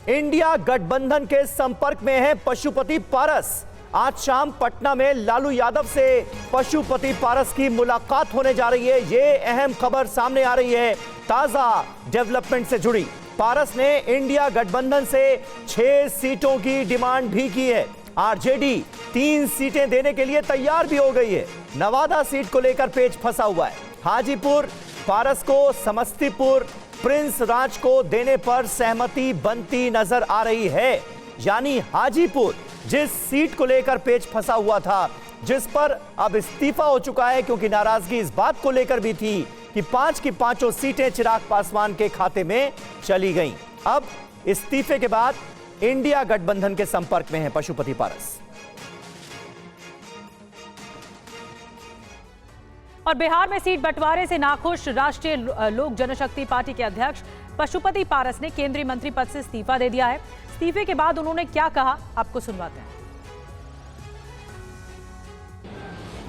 India गठबंधन के संपर्क में है पशुपति पारस। आज शाम पटना में लालू यादव से पशुपति पारस की मुलाकात होने जा रही है। ये अहम खबर सामने आ रही है ताजा डेवलपमेंट से जुड़ी। पारस ने इंडिया गठबंधन से 6 सीटों की डिमांड भी की है। आरजेडी 3 सीटें देने के लिए तैयार भी हो गई है। नवादा सीट को लेकर पेच फंसा हुआ है। हाजीपुर पारस को समस्तीपुर प्रिंस राज को देने पर सहमति बनती नजर आ रही है। यानी हाजीपुर जिस सीट को लेकर पेच फंसा हुआ था, जिस पर अब इस्तीफा हो चुका है, क्योंकि नाराजगी इस बात को लेकर भी थी कि 5 की 5 सीटें चिराग पासवान के खाते में चली गईं। अब इस्तीफे के बाद इंडिया गठबंधन के संपर्क में है पशुपति पारस। और बिहार में सीट बंटवारे से नाखुश राष्ट्रीय लोक जनशक्ति पार्टी के अध्यक्ष पशुपति पारस ने केंद्रीय मंत्री पद से इस्तीफा दे दिया है। इस्तीफे के बाद उन्होंने क्या कहा, आपको सुनवाते हैं।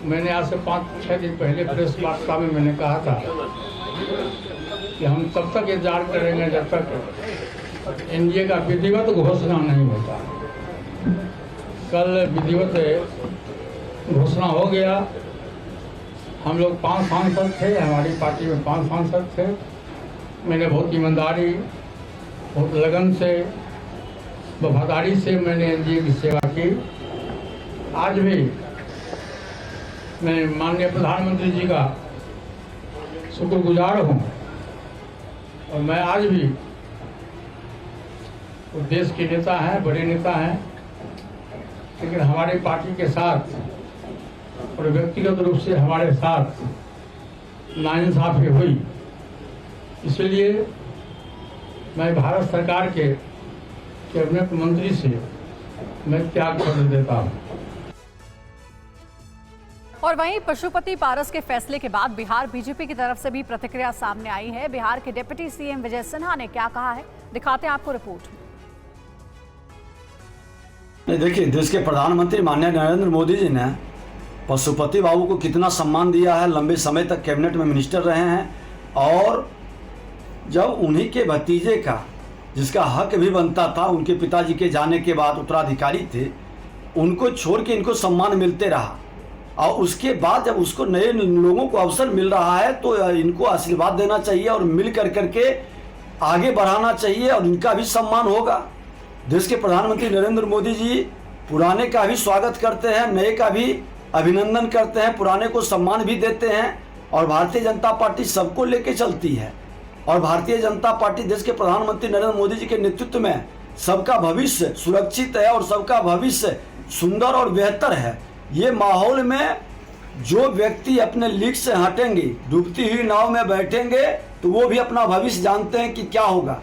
मैंने आज से 5-6 दिन पहले प्रेस वार्ता में मैंने कहा था कि हम तब तक इंतजार करेंगे जब तक एनडीए का विधिवत घोषणा नहीं होता। कल विधिवत घोषणा हो गया। हम लोग 5 सांसद थे, हमारी पार्टी में 5 सांसद थे। मैंने बहुत ईमानदारी, बहुत लगन से, वफादारी से मैंने एनडीए की सेवा की। आज भी मैं माननीय प्रधानमंत्री जी का शुक्रगुजार हूँ और मैं आज भी वो देश के नेता हैं, बड़े नेता हैं, लेकिन हमारी पार्टी के साथ और व्यक्तिगत रूप से हमारे साथ नाइंसाफी हुई। इसलिए मैं भारत सरकार के कैबिनेट मंत्री से मैं त्याग पत्र देता हूँ। और वहीं पशुपति पारस के फैसले के बाद बिहार बीजेपी की तरफ से भी प्रतिक्रिया सामने आई है। बिहार के डिप्टी सीएम विजय सिन्हा ने क्या कहा है, दिखाते हैं आपको रिपोर्ट में। देखिए, देश के प्रधानमंत्री माननीय नरेंद्र मोदी जी ने पशुपति बाबू को कितना सम्मान दिया है। लंबे समय तक कैबिनेट में मिनिस्टर रहे हैं और जब उन्हीं के भतीजे का, जिसका हक भी बनता था, उनके पिताजी के जाने के बाद उत्तराधिकारी थे, उनको छोड़ के इनको सम्मान मिलते रहा। और उसके बाद जब उसको नए लोगों को अवसर मिल रहा है तो इनको आशीर्वाद देना चाहिए और मिल करके आगे बढ़ाना चाहिए और इनका भी सम्मान होगा। देश के प्रधानमंत्री नरेंद्र मोदी जी पुराने का भी स्वागत करते हैं, नए का भी अभिनंदन करते हैं, पुराने को सम्मान भी देते हैं। और भारतीय जनता पार्टी सबको लेके चलती है और भारतीय जनता पार्टी देश के प्रधानमंत्री नरेंद्र मोदी जी के नेतृत्व में सबका भविष्य सुरक्षित है और सबका भविष्य सुंदर और बेहतर है। ये माहौल में जो व्यक्ति अपने लीक से हटेंगे, डूबती हुई नाव में बैठेंगे, तो वो भी अपना भविष्य जानते हैं कि क्या होगा।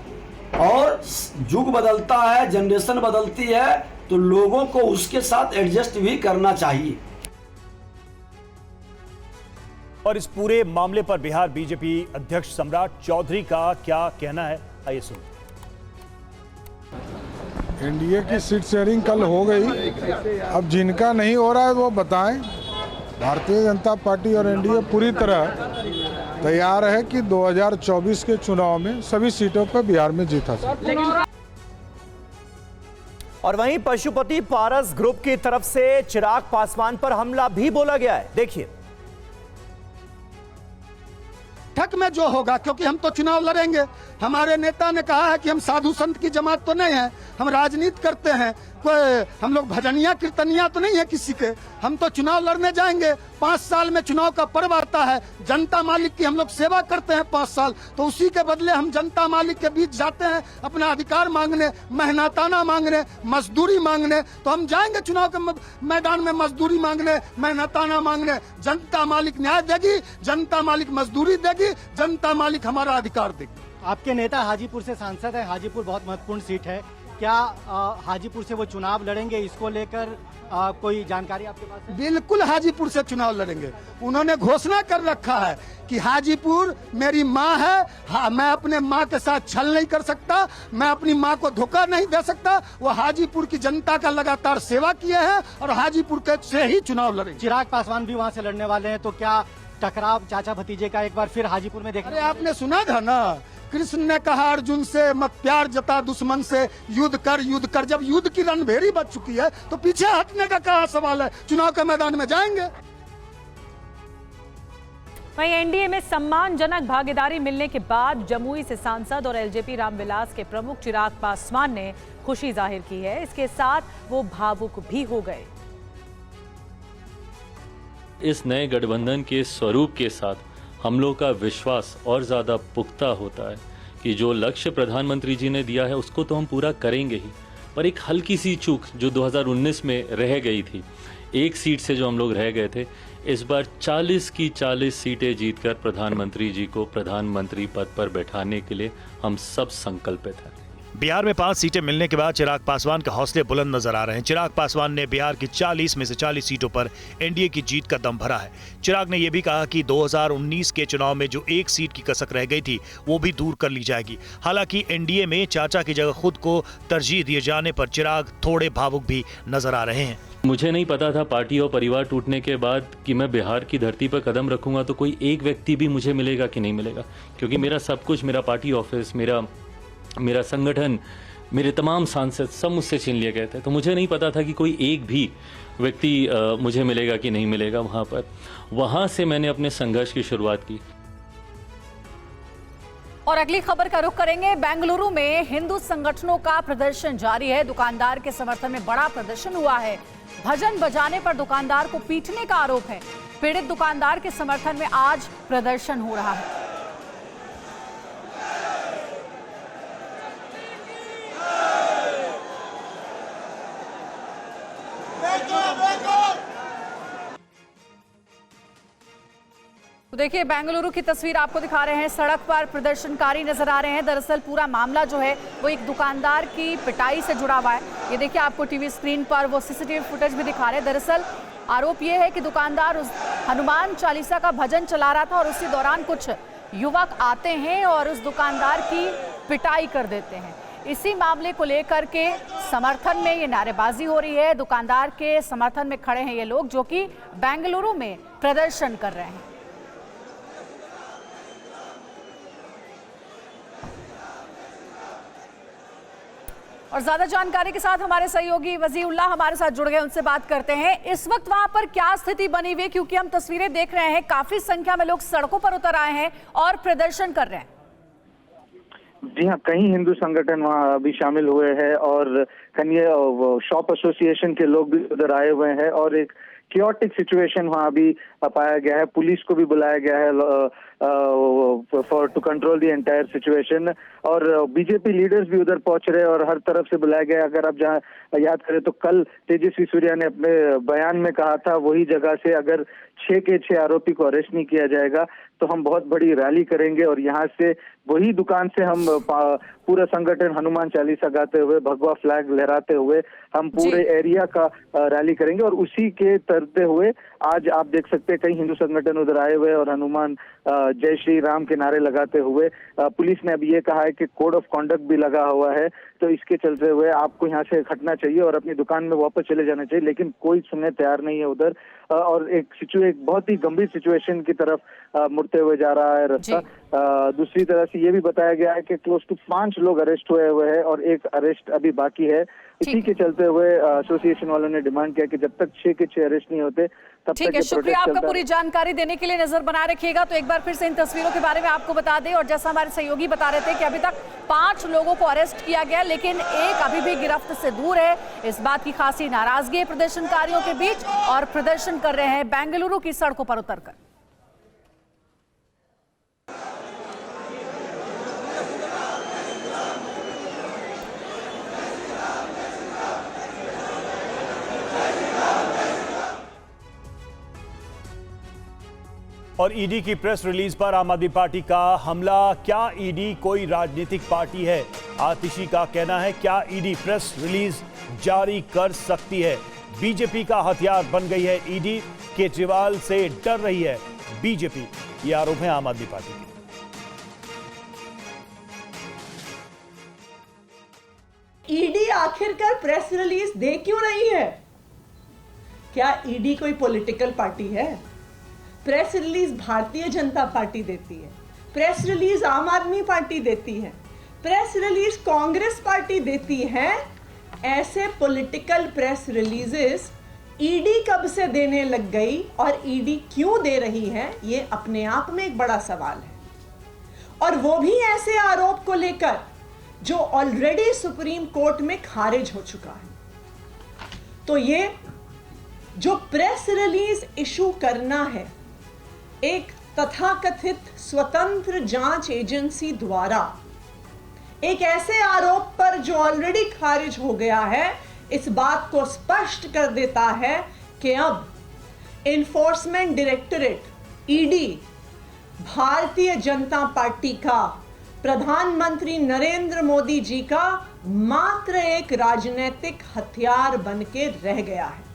और युग बदलता है, जनरेशन बदलती है, तो लोगों को उसके साथ एडजस्ट भी करना चाहिए। और इस पूरे मामले पर बिहार बीजेपी अध्यक्ष सम्राट चौधरी का क्या कहना है, आइए सुनिए। एनडीए की सीट शेयरिंग कल हो गई। अब जिनका नहीं हो रहा है वो बताएं। भारतीय जनता पार्टी और एनडीए पूरी तरह तैयार है कि 2024 के चुनाव में सभी सीटों पर बिहार में जीता जाए। और वहीं पशुपति पारस ग्रुप की तरफ से चिराग पासवान पर हमला भी बोला गया है, देखिए। ठक में जो होगा, क्योंकि हम तो चुनाव लड़ेंगे। हमारे नेता ने कहा है कि हम साधु संत की जमात तो नहीं है, हम राजनीति करते हैं, कोई हम लोग भजनिया कीर्तनिया तो नहीं है किसी के। हम तो चुनाव लड़ने जाएंगे। 5 साल में चुनाव का पर्व आता है। जनता मालिक की हम लोग सेवा करते हैं 5 साल, तो उसी के बदले हम जनता मालिक के बीच जाते हैं अपना अधिकार मांगने, मेहनताना मांगने, मजदूरी मांगने। तो हम जाएंगे चुनाव के मैदान में मजदूरी मांगने, मेहनताना मांगने। जनता मालिक न्याय देगी, जनता मालिक मजदूरी देगी, जनता मालिक हमारा अधिकार देगी। आपके नेता हाजीपुर से सांसद है, हाजीपुर बहुत महत्वपूर्ण सीट है। क्या हाजीपुर से वो चुनाव लड़ेंगे, इसको लेकर कोई जानकारी आपके पास है? बिल्कुल हाजीपुर से चुनाव लड़ेंगे। उन्होंने घोषणा कर रखा है कि हाजीपुर मेरी माँ है। हाँ, मैं अपने माँ के साथ छल नहीं कर सकता, मैं अपनी माँ को धोखा नहीं दे सकता। वो हाजीपुर की जनता का लगातार सेवा किए हैं और हाजीपुर के से ही चुनाव लड़ेंगे। चिराग पासवान भी वहाँ से लड़ने वाले हैं, तो क्या टकराव चाचा भतीजे का एक बार फिर हाजीपुर में देखा? अरे आपने सुना था ना कृष्ण ने कहा अर्जुन से, मत प्यार जता दुश्मन से, युद्ध कर युद्ध कर। जब युद्ध की रणभेरी बच चुकी है तो पीछे हटने का क्या सवाल है? चुनाव के मैदान में जाएंगे। वहीं एनडीए में सम्मानजनक भागीदारी मिलने के बाद जमुई से सांसद और एलजेपी रामविलास के प्रमुख चिराग पासवान ने खुशी जाहिर की है। इसके साथ वो भावुक भी हो गए। इस नए गठबंधन के स्वरूप के साथ हम लोग का विश्वास और ज़्यादा पुख्ता होता है कि जो लक्ष्य प्रधानमंत्री जी ने दिया है उसको तो हम पूरा करेंगे ही, पर एक हल्की सी चूक जो 2019 में रह गई थी, एक सीट से जो हम लोग रह गए थे, इस बार 40 की 40 सीटें जीतकर प्रधानमंत्री जी को प्रधानमंत्री पद पर बैठाने के लिए हम सब संकल्पित हैं। बिहार में 5 सीटें मिलने के बाद चिराग पासवान के हौसले बुलंद नजर आ रहे हैं। चिराग पासवान ने बिहार की 40 में से 40 सीटों पर एनडीए की जीत का दम भरा है। चिराग ने यह भी कहा कि 2019 के चुनाव में जो एक सीट की कसक रह गई थी वो भी दूर कर ली जाएगी। हालांकि एनडीए में चाचा की जगह खुद को तरजीह दिए जाने पर चिराग थोड़े भावुक भी नजर आ रहे हैं। मुझे नहीं पता था पार्टी और परिवार टूटने के बाद कि मैं बिहार की धरती पर कदम रखूंगा तो कोई एक व्यक्ति भी मुझे मिलेगा कि नहीं मिलेगा, क्योंकि मेरा सब कुछ, मेरा पार्टी ऑफिस, मेरा संगठन, मेरे तमाम सांसद सब मुझसे छीन लिए गए थे। तो मुझे नहीं पता था कि कोई एक भी व्यक्ति मुझे मिलेगा कि नहीं मिलेगा वहाँ पर। वहाँ से मैंने अपने संघर्ष की शुरुआत की। और अगली खबर का रुख करेंगे। बेंगलुरु में हिंदू संगठनों का प्रदर्शन जारी है। दुकानदार के समर्थन में बड़ा प्रदर्शन हुआ है। भजन बजाने पर दुकानदार को पीटने का आरोप है। पीड़ित दुकानदार के समर्थन में आज प्रदर्शन हो रहा है। तो देखिए, बेंगलुरु की तस्वीर आपको दिखा रहे हैं। सड़क पर प्रदर्शनकारी नजर आ रहे हैं। दरअसल पूरा मामला जो है वो एक दुकानदार की पिटाई से जुड़ा हुआ है। ये देखिए, आपको टीवी स्क्रीन पर वो सीसीटीवी फुटेज भी दिखा रहे हैं। दरअसल आरोप ये है कि दुकानदार उस हनुमान चालीसा का भजन चला रहा था और उसी दौरान कुछ युवक आते हैं और उस दुकानदार की पिटाई कर देते हैं। इसी मामले को लेकर के समर्थन में ये नारेबाजी हो रही है। दुकानदार के समर्थन में खड़े हैं ये लोग जो कि बेंगलुरु में प्रदर्शन कर रहे हैं। और ज्यादा जानकारी के साथ हमारे सहयोगी वजीउल्लाह हमारे साथ जुड़ गए, उनसे बात करते हैं। इस वक्त वहां पर क्या स्थिति बनी हुई है, क्योंकि हम तस्वीरें देख रहे हैं, काफी संख्या में लोग सड़कों पर उतर आए हैं और प्रदर्शन कर रहे हैं। जी हाँ, कई हिंदू संगठन वहाँ अभी शामिल हुए हैं और कई शॉप एसोसिएशन के लोग भी उधर आए हुए हैं और एक क्योटिक सिचुएशन वहाँ अभी पाया गया है। पुलिस को भी बुलाया गया है for to control the entire situation और बीजेपी लीडर्स भी उधर पहुंच रहे हैं और हर तरफ से बुलाया गया। अगर आप जहाँ याद करें तो कल तेजस्वी सूर्या ने अपने बयान में कहा था वही जगह से अगर 6 के 6 आरोपी को अरेस्ट नहीं किया जाएगा तो हम बहुत बड़ी रैली करेंगे और यहाँ से वही दुकान से हम पूरा संगठन हनुमान चालीसा गाते हुए, भगवा फ्लैग लहराते हुए हम पूरे एरिया का रैली करेंगे। और उसी के तरते हुए आज आप देख सकते हैं कई हिंदू संगठन उधर आए हुए और हनुमान जय श्री राम के नारे लगाते हुए। पुलिस ने अभी ये कहा है कि कोड ऑफ कॉन्डक्ट भी लगा हुआ है, तो इसके चलते हुए आपको यहाँ से हटना चाहिए और अपनी दुकान में वापस चले जाना चाहिए, लेकिन कोई सुनने तैयार नहीं है उधर। और एक बहुत ही गंभीर सिचुएशन की तरफ मुड़ते हुए जा रहा है रास्ता। दूसरी तरह से ये भी बताया गया है कि क्लोज टू 5 लोग अरेस्ट हुए हैं और एक अरेस्ट अभी बाकी है। इसी के चलते हुए एसोसिएशन वालों ने डिमांड किया कि जब तक 6 के 6 अरेस्ट नहीं होते तब ठीक है। शुक्रिया आपका पूरी जानकारी देने के लिए। नजर बनाए रखिएगा। तो एक बार फिर से इन तस्वीरों के बारे में आपको बता दें, और जैसा हमारे सहयोगी बता रहे थे कि अभी तक 5 लोगों को अरेस्ट किया गया, लेकिन एक अभी भी गिरफ्त से दूर है। इस बात की खासी नाराजगी है प्रदर्शनकारियों के बीच और प्रदर्शन कर रहे हैं बेंगलुरु की सड़कों पर उतरकर। और ईडी की प्रेस रिलीज पर आम आदमी पार्टी का हमला। क्या ईडी कोई राजनीतिक पार्टी है? आतिशी का कहना है, क्या ईडी प्रेस रिलीज जारी कर सकती है? बीजेपी का हथियार बन गई है ईडी। केजरीवाल से डर रही है बीजेपी, ये आरोप है आम आदमी पार्टी के। ईडी आखिरकार प्रेस रिलीज दे क्यों रही है? क्या ईडी कोई पॉलिटिकल पार्टी है? Press release Bharatiya Janata party देती है। प्रेस रिलीज आम आदमी पार्टी देती है, प्रेस रिलीज कांग्रेस पार्टी देती है। ऐसे पॉलिटिकल प्रेस रिलीजेस ईडी कब से देने लग गई और ईडी क्यों दे रही है, ये अपने आप में एक बड़ा सवाल है। और वो भी ऐसे आरोप को लेकर जो ऑलरेडी सुप्रीम कोर्ट में खारिज हो चुका है। तो ये जो प्रेस रिलीज इशू करना है एक तथाकथित स्वतंत्र जांच एजेंसी द्वारा एक ऐसे आरोप पर जो ऑलरेडी खारिज हो गया है, इस बात को स्पष्ट कर देता है कि अब enforcement directorate ED Bharatiya Janata party का, प्रधानमंत्री नरेंद्र मोदी जी का मात्र एक राजनीतिक हथियार बन के रह गया है।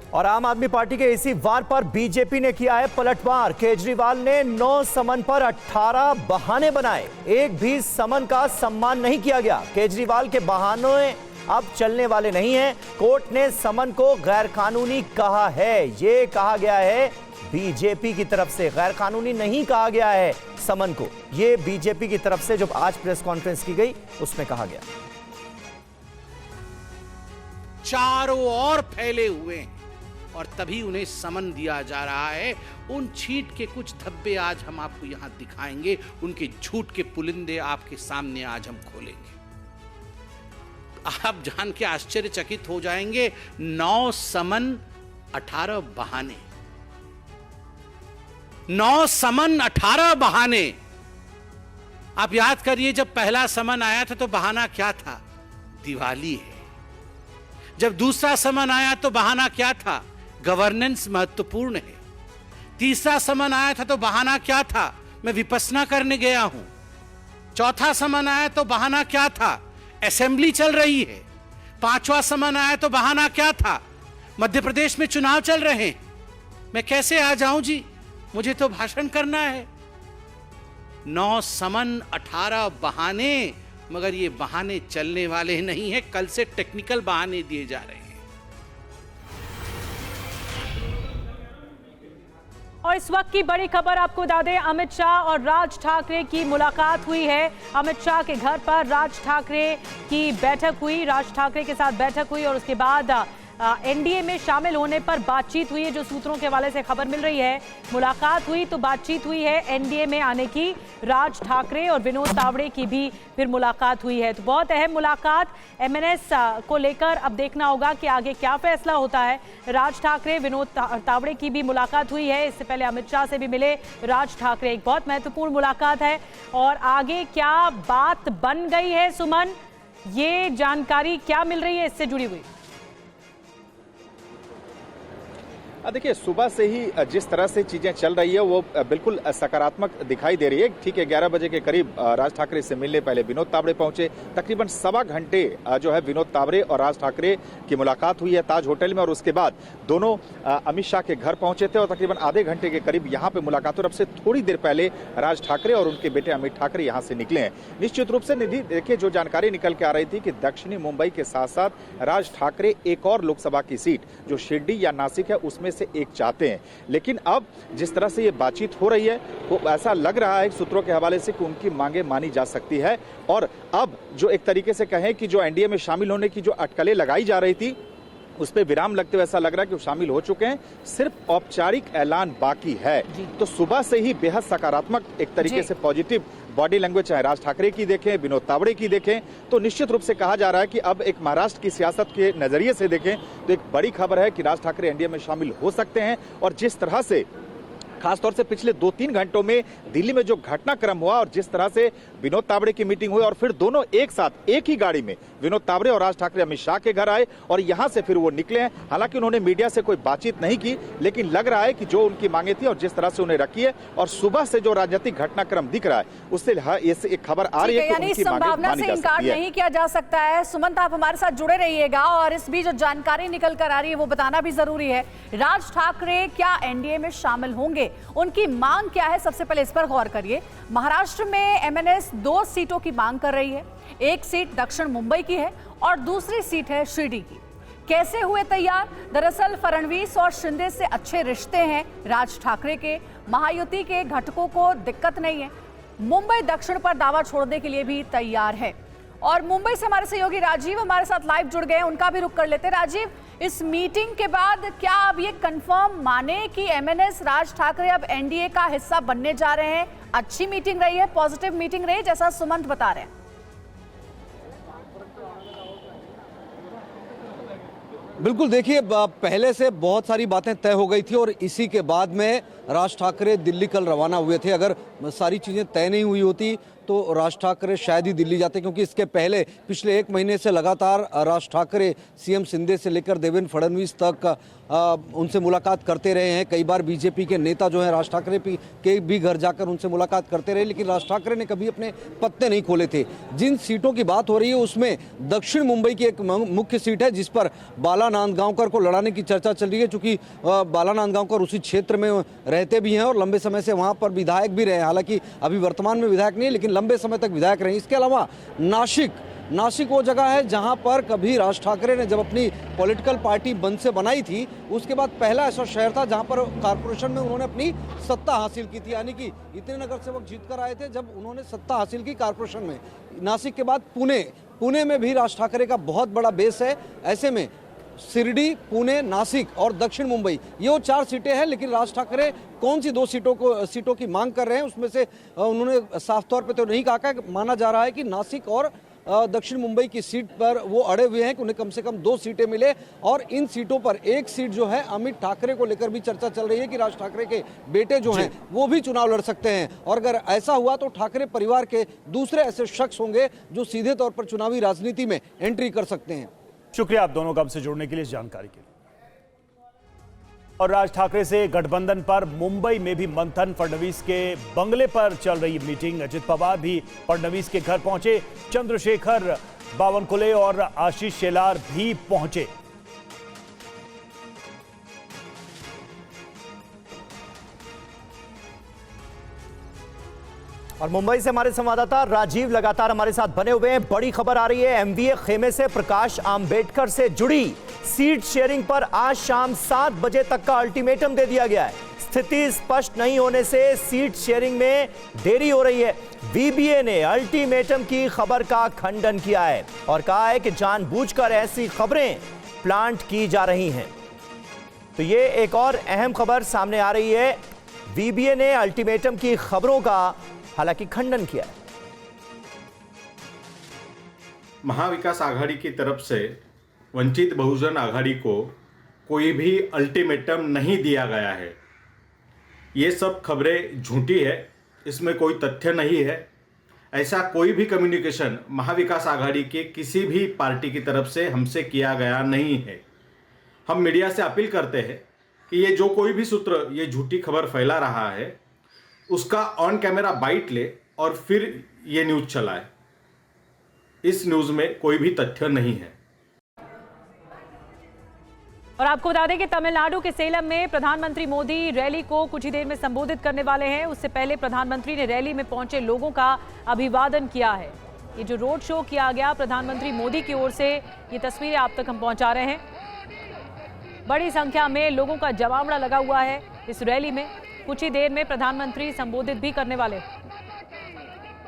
और आम आदमी पार्टी के इसी वार पर बीजेपी ने किया है पलटवार। केजरीवाल ने 9 समन पर 18 बहाने बनाए, एक भी समन का सम्मान नहीं किया गया। केजरीवाल के बहाने अब चलने वाले नहीं हैं। कोर्ट ने समन को गैरकानूनी कहा है, ये कहा गया है बीजेपी की तरफ से। गैरकानूनी नहीं कहा गया है समन को, ये बीजेपी की तरफ से जब आज प्रेस कॉन्फ्रेंस की गई उसमें कहा गया। चारों ओर फैले हुए हैं और तभी उन्हें समन दिया जा रहा है। उन छींट के कुछ धब्बे आज हम आपको यहां दिखाएंगे, उनके झूठ के पुलिंदे आपके सामने आज हम खोलेंगे। आप जान के आश्चर्यचकित हो जाएंगे, 9 समन 18 बहाने, 9 समन 18 बहाने। आप याद करिए, जब पहला समन आया था तो बहाना क्या था? दिवाली है। जब दूसरा समन आया तो बहाना क्या था? गवर्नेंस महत्वपूर्ण है। तीसरा समन आया था तो बहाना क्या था? मैं विपश्यना करने गया हूं। चौथा समन आया तो बहाना क्या था? असेंबली चल रही है। पांचवा समन आया तो बहाना क्या था? मध्य प्रदेश में चुनाव चल रहे हैं, मैं कैसे आ जाऊं जी, मुझे तो भाषण करना है। 9 समन 18 बहाने, मगर ये बहाने चलने वाले नहीं है। कल से टेक्निकल बहाने दिए जा रहे हैं। और इस वक्त की बड़ी खबर आपको बता दें, अमित शाह और राज ठाकरे की मुलाकात हुई है। अमित शाह के घर पर राज ठाकरे की बैठक हुई, राज ठाकरे के साथ बैठक हुई और उसके बाद एनडीए में शामिल होने पर बातचीत हुई है। जो सूत्रों के हवाले से खबर मिल रही है, मुलाकात हुई तो बातचीत हुई है एनडीए में आने की। राज ठाकरे और विनोद तावड़े की भी फिर मुलाकात हुई है। तो बहुत अहम मुलाकात एमएनएस को लेकर अब देखना होगा कि आगे क्या फैसला होता है। राज ठाकरे विनोद तावड़े की भी मुलाकात हुई है, इससे पहले अमित शाह से भी मिले राज ठाकरे। एक बहुत महत्वपूर्ण मुलाकात है और आगे क्या बात बन गई है सुमन, ये जानकारी क्या मिल रही है इससे जुड़ी हुई? देखिए, सुबह से ही जिस तरह से चीजें चल रही है वो बिल्कुल सकारात्मक दिखाई दे रही है। ठीक है, 11 बजे के करीब राज ठाकरे से मिलने पहले विनोद तावड़े पहुंचे। तकरीबन 1.25 घंटे जो है विनोद तावड़े और राज ठाकरे की मुलाकात हुई है ताज होटल में, और उसके बाद दोनों अमित शाह के घर पहुंचे थे और तकरीबन आधे घंटे के करीब यहाँ पे मुलाकात। और अब से थोड़ी देर पहले राज ठाकरे और उनके बेटे अमित ठाकरे यहाँ से निकले हैं। निश्चित रूप से निधि, देखिए जो जानकारी निकल के आ रही थी कि दक्षिणी मुंबई के साथ साथ राज ठाकरे एक और लोकसभा की सीट जो शिरडी या नासिक है उसमें से एक चाहते हैं। लेकिन अब जिस तरह से ये बातचीत हो रही है वो ऐसा लग रहा है सूत्रों के हवाले से कि उनकी मांगे मानी जा सकती है। और अब जो एक तरीके से कहें कि जो एनडीए में शामिल होने की जो अटकलें लगाई जा रही थी उस पर विराम लगते हुए ऐसा लग रहा है कि वो शामिल हो चुके हैं, सिर्फ औपचारिक ऐलान बाकी है। तो सुबह से ही बेहद सकारात्मक एक तरीके से पॉजिटिव बॉडी लैंग्वेज चाहे राज ठाकरे की देखें, विनोद तावड़े की देखें, तो निश्चित रूप से कहा जा रहा है कि अब एक महाराष्ट्र की सियासत के नजरिए से देखें तो एक बड़ी खबर है कि राज ठाकरे एनडीए में शामिल हो सकते हैं। और जिस तरह से खासतौर से पिछले 2-3 घंटों में दिल्ली में जो घटनाक्रम हुआ और जिस तरह से विनोद तावड़े की मीटिंग हुई और फिर दोनों एक साथ एक ही गाड़ी में विनोद तावड़े और राज ठाकरे अमित शाह के घर आए और यहां से फिर वो निकले हैं। हालांकि उन्होंने मीडिया से कोई बातचीत नहीं की, लेकिन लग रहा है कि जो उनकी मांगे थी और जिस तरह से उन्हें रखी है और सुबह से जो राजनीतिक घटनाक्रम दिख रहा है उससे एक खबर आ रही है कि उनकी संभावना से इनकार नहीं किया जा सकता है। सुमंत, आप हमारे साथ जुड़े रहिएगा और इस बीच जो जानकारी निकल कर आ रही है वो बताना भी जरूरी है। राज ठाकरे क्या एनडीए में शामिल होंगे, उनकी मांग क्या है, सबसे पहले इस पर गौर करिए। महाराष्ट्र में एमएनएस 2 सीटों की मांग कर रही है, एक सीट दक्षिण मुंबई की है और दूसरी सीट है शिरडी की। कैसे हुए तैयार? दरअसल फडणवीस और शिंदे से अच्छे रिश्ते हैं राज ठाकरे के। महायुति के घटकों को दिक्कत नहीं है। मुंबई दक्षिण पर दावा छोड़ने के लिए भी तैयार है। और मुंबई से हमारे सहयोगी राजीव हमारे साथ लाइव जुड़ गए हैं, उनका भी रुख कर लेते हैं। राजीव, इस मीटिंग के बाद क्या अब ये कंफर्म माने कि एमएनएस राज ठाकरे अब एनडीए का हिस्सा बनने जा रहे हैं? अच्छी मीटिंग रही है, पॉजिटिव मीटिंग रही, जैसा सुमंत बता रहे हैं। बिल्कुल, देखिए पहले से बहुत सारी बातें तय हो गई थी और इसी के बाद में राज ठाकरे दिल्ली कल रवाना हुए थे। अगर सारी चीज़ें तय नहीं हुई होती तो राज ठाकरे शायद ही दिल्ली जाते, क्योंकि इसके पहले पिछले एक महीने से लगातार राज ठाकरे सीएम शिंदे से लेकर देवेंद्र फडणवीस तक उनसे मुलाकात करते रहे हैं। कई बार बीजेपी के नेता जो हैं राज ठाकरे के भी घर जाकर उनसे मुलाकात करते रहे, लेकिन राज ठाकरे ने कभी अपने पत्ते नहीं खोले थे। जिन सीटों की बात हो रही है उसमें दक्षिण मुंबई की एक मुख्य सीट है जिस पर बाला नांदगांवकर को लड़ाने की चर्चा चल रही है, चूंकि बाला नांदगांवकर उसी क्षेत्र में रहते भी हैं और लंबे समय से वहाँ पर विधायक भी रहे। हालांकि अभी वर्तमान में विधायक नहीं, लेकिन लंबे समय तक विधायक रहे। इसके अलावा नासिक वो जगह है जहां पर कभी राज ठाकरे ने जब अपनी पॉलिटिकल पार्टी बंद से बनाई थी उसके बाद पहला ऐसा शहर था जहां पर कारपोरेशन में उन्होंने अपनी सत्ता हासिल की थी, यानी कि इतने नगर सेवक जीत कर आए थे जब उन्होंने सत्ता हासिल की कारपोरेशन में। नासिक के बाद पुणे में भी राज ठाकरे का बहुत बड़ा बेस है। ऐसे में शिरडी, पुणे, नासिक और दक्षिण मुंबई, ये वो 4 सीटें हैं। लेकिन राज ठाकरे कौन सी 2 सीटों की मांग कर रहे हैं उसमें से उन्होंने साफ तौर पे तो नहीं कहा। माना जा रहा है कि नासिक और दक्षिण मुंबई की सीट पर वो अड़े हुए हैं कि उन्हें कम से कम 2 सीटें मिले। और इन सीटों पर एक सीट जो है अमित ठाकरे को लेकर भी चर्चा चल रही है कि राज ठाकरे के बेटे जो हैं वो भी चुनाव लड़ सकते हैं। और अगर ऐसा हुआ तो ठाकरे परिवार के दूसरे ऐसे शख्स होंगे जो सीधे तौर पर चुनावी राजनीति में एंट्री कर सकते हैं। शुक्रिया आप दोनों का हमसे जुड़ने के लिए, इस जानकारी के लिए। और राज ठाकरे से गठबंधन पर मुंबई में भी मंथन, फडणवीस के बंगले पर चल रही मीटिंग। अजित पवार भी फडणवीस के घर पहुंचे, चंद्रशेखर बावनकुले और आशीष शेलार भी पहुंचे। और मुंबई से हमारे संवाददाता राजीव लगातार हमारे साथ बने हुए हैं। बड़ी खबर आ रही है एमवीए खेमे से, प्रकाश आंबेडकर से जुड़ी सीट शेयरिंग पर आज शाम 7 बजे तक का अल्टीमेटम दे दिया गया है। स्थिति स्पष्ट नहीं होने से सीट शेयरिंग में देरी हो रही है। वीबीए ने अल्टीमेटम की खबर का खंडन किया है और कहा है कि जानबूझकर ऐसी खबरें प्लांट की जा रही हैं। तो ये एक और अहम खबर सामने आ रही है। वीबीए ने अल्टीमेटम की खबरों का हालांकि खंडन किया है। महाविकास आघाड़ी की तरफ से वंचित बहुजन आघाड़ी को कोई भी अल्टीमेटम नहीं दिया गया है। ये सब खबरें झूठी है, इसमें कोई तथ्य नहीं है। ऐसा कोई भी कम्युनिकेशन महाविकास आघाड़ी के किसी भी पार्टी की तरफ से हमसे किया गया नहीं है। हम मीडिया से अपील करते हैं कि ये जो कोई भी सूत्र ये झूठी खबर फैला रहा है उसका ऑन कैमरा बाइट ले और फिर ये न्यूज़ चलाए। इस न्यूज़ में कोई भी तथ्य नहीं है। और आपको बता दें कि तमिलनाडु के सेलम में प्रधानमंत्री मोदी रैली को कुछ ही देर में संबोधित करने वाले हैं। उससे पहले प्रधानमंत्री ने रैली में पहुंचे लोगों का अभिवादन किया है। ये जो रोड शो किया गया प्रधानमंत्री मोदी की ओर से, ये तस्वीरें आप तक हम पहुंचा रहे हैं। बड़ी संख्या में लोगों का जमावड़ा लगा हुआ है इस रैली में। कुछ ही देर में प्रधानमंत्री संबोधित भी करने वाले।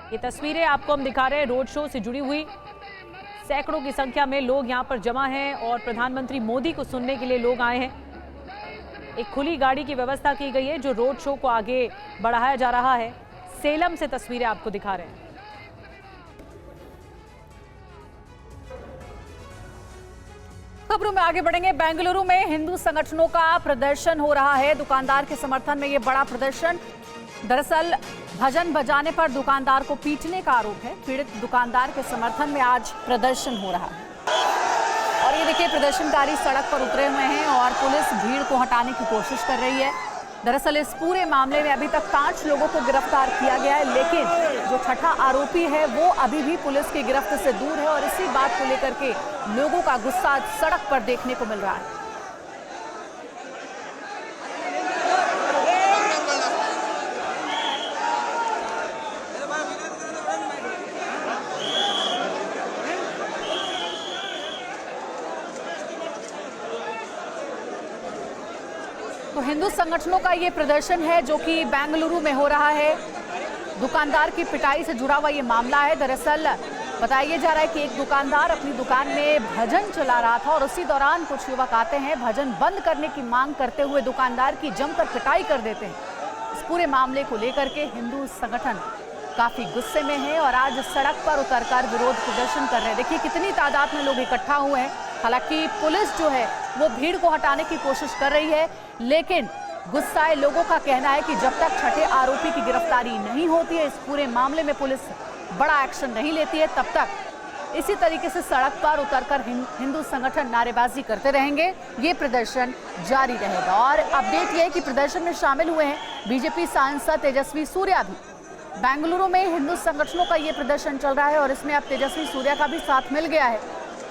ये तस्वीरें आपको हम दिखा रहे हैं रोड शो से जुड़ी हुई। सैकड़ों की संख्या में लोग यहां पर जमा हैं और प्रधानमंत्री मोदी को सुनने के लिए लोग आए हैं। एक खुली गाड़ी की व्यवस्था की गई है जो रोड शो को आगे बढ़ाया जा रहा है। सेलम से तस्वीरें आपको दिखा रहे हैं। खबरों में आगे बढ़ेंगे। बेंगलुरु में हिंदू संगठनों का प्रदर्शन हो रहा है। दुकानदार के समर्थन में यह बड़ा प्रदर्शन। दरअसल भजन बजाने पर दुकानदार को पीटने का आरोप है। पीड़ित दुकानदार के समर्थन में आज प्रदर्शन हो रहा है। और ये देखिए प्रदर्शनकारी सड़क पर उतरे हुए हैं और पुलिस भीड़ को हटाने की कोशिश कर रही है। दरअसल इस पूरे मामले में अभी तक 5 लोगों को गिरफ्तार किया गया है, लेकिन जो छठा आरोपी है वो अभी भी पुलिस की गिरफ्त से दूर है और इसी बात को लेकर के लोगों का गुस्सा सड़क पर देखने को मिल रहा है। तो हिंदू संगठनों का ये प्रदर्शन है जो कि बेंगलुरु में हो रहा है। दुकानदार की पिटाई से जुड़ा हुआ ये मामला है। दरअसल बताया जा रहा है कि एक दुकानदार अपनी दुकान में भजन चला रहा था और उसी दौरान कुछ युवक आते हैं, भजन बंद करने की मांग करते हुए दुकानदार की जमकर पिटाई कर देते हैं। इस पूरे मामले को लेकर के हिंदू संगठन काफी गुस्से में है और आज सड़क पर उतरकर विरोध प्रदर्शन कर रहे हैं। देखिए कितनी तादाद में लोग इकट्ठा हुए हैं। हालांकि पुलिस जो है वो भीड़ को हटाने की कोशिश कर रही है, लेकिन गुस्साए लोगों का कहना है कि जब तक छठे आरोपी की गिरफ्तारी नहीं होती है, इस पूरे मामले में पुलिस बड़ा एक्शन नहीं लेती है, तब तक इसी तरीके से सड़क पर उतरकर हिंदू संगठन नारेबाजी करते रहेंगे। ये प्रदर्शन जारी रहेगा। और अपडेट ये है कि प्रदर्शन में शामिल हुए हैं बीजेपी सांसद तेजस्वी सूर्या भी। बेंगलुरु में हिंदू संगठनों का ये प्रदर्शन चल रहा है और इसमें अब तेजस्वी सूर्या का भी साथ मिल गया है।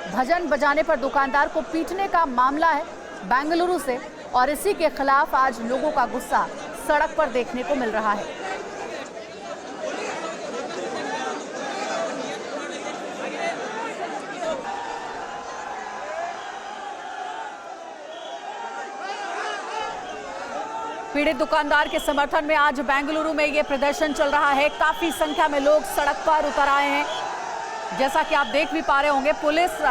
भजन बजाने पर दुकानदार को पीटने का मामला है बेंगलुरु से और इसी के खिलाफ आज लोगों का गुस्सा सड़क पर देखने को मिल रहा है। पीड़ित दुकानदार के समर्थन में आज बेंगलुरु में ये प्रदर्शन चल रहा है। काफी संख्या में लोग सड़क पर उतर आए हैं। जैसा कि आप देख भी पा रहे होंगे, पुलिस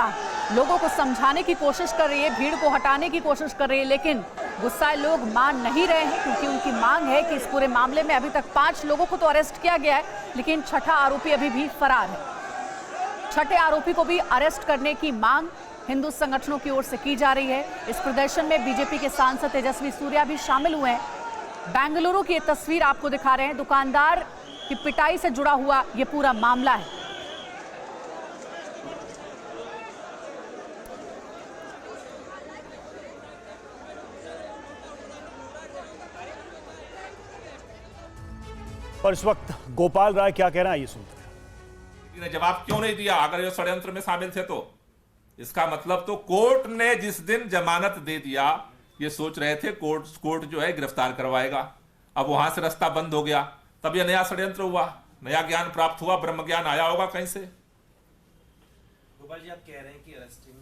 लोगों को समझाने की कोशिश कर रही है, भीड़ को हटाने की कोशिश कर रही है, लेकिन गुस्साए लोग मान नहीं रहे हैं क्योंकि उनकी मांग है कि इस पूरे मामले में अभी तक 5 लोगों को तो अरेस्ट किया गया है, लेकिन छठा आरोपी अभी भी फरार है। छठे आरोपी को भी अरेस्ट करने की मांग हिंदू संगठनों की ओर से की जा रही है। इस प्रदर्शन में बीजेपी के सांसद तेजस्वी सूर्या भी शामिल हुए हैं। बेंगलुरु की ये तस्वीर आपको दिखा रहे हैं। दुकानदार की पिटाई से जुड़ा हुआ ये पूरा मामला है। और इस वक्त गोपाल राय क्या कह रहा है ये सुनते हैं। जवाब क्यों नहीं दिया? अगर ये षड्यंत्र में शामिल थे तो इसका मतलब तो कोर्ट ने जिस दिन जमानत दे दिया, ये सोच रहे थे कोर्ट जो है गिरफ्तार करवाएगा। अब वहां से रास्ता बंद हो गया, तब ये नया षड्यंत्र हुआ, नया ज्ञान प्राप्त हुआ, ब्रह्म ज्ञान आया होगा कहीं से। गोपाल जी, आप कह रहे हैं कि अरेस्टिंग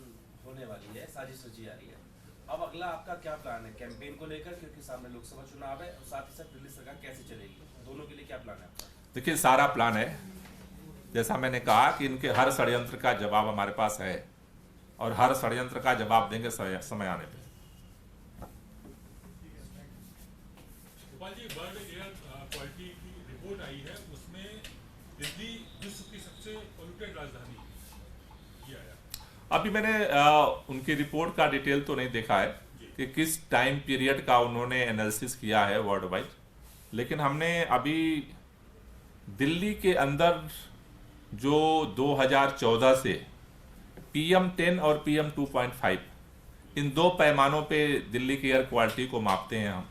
होने वाली है, साजिश रची जा रही है। अब अगला आपका क्या प्लान है कैंपेन को लेकर, क्योंकि सामने लोकसभा चुनाव है और साथ ही साथ दिल्ली सरकार कैसे चलेगी, दोनों के लिए क्या प्लान है आपका? देखिए, सारा प्लान है। जैसा मैंने कहा कि इनके हर षड्यंत्र का जवाब हमारे पास है और हर षड्यंत्र का जवाब देंगे समय आने पे। Gopal ji, world air quality की रिपोर्ट आई है, उसमें दिल्ली विश्व की सबसे पॉल्यूटेड राजधानी किया है। अभी मैंने उनकी रिपोर्ट का डिटेल तो नहीं देखा है कि किस टाइम पीरियड का उन्होंने एनालिसिस किया है वर्ल्ड वाइड, लेकिन हमने अभी दिल्ली के अंदर जो 2014 से PM10 और PM 2.5 इन दो पैमानों पे दिल्ली की एयर क्वालिटी को मापते हैं हम,